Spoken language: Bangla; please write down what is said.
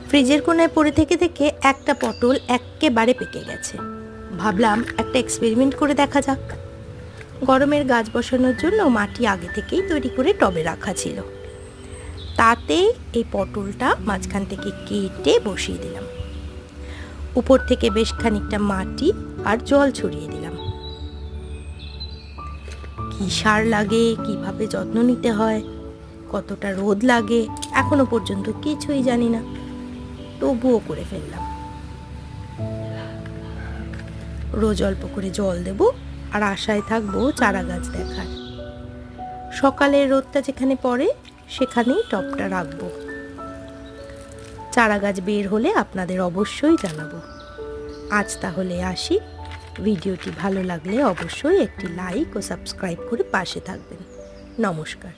ফ্রিজের কোণায় পড়ে থেকে থেকে একটা পটল একেবারে পেকে গেছে। ভাবলাম একটা এক্সপেরিমেন্ট করে দেখা যাক। গরমের গাছ বসানোর জন্য মাটি আগে থেকেই তৈরি করে টবে রাখা ছিল। তাতে এই পটলটা মাঝখান থেকে কেটে বসিয়ে দিলাম। উপর থেকে বেশ খানিকটা মাটি আর জল ছড়িয়ে দিলাম। কি সার লাগে, কিভাবে যত্ন নিতে হয়, কতটা রোদ লাগে এখনো পর্যন্ত কিছুই জানি না, তবুও করে ফেললাম। রোজ অল্প করে জল দেব আর আশায় থাকবো চারা গাছ দেখার। সকালের রোদটা যেখানে পড়ে সেখানেই টবটা রাখবো। চারা গাছ বের হলে আপনাদের অবশ্যই জানাবো। আজ তাহলে আসি। ভিডিওটি ভালো লাগলে অবশ্যই একটি লাইক ও সাবস্ক্রাইব করে পাশে থাকবেন। নমস্কার।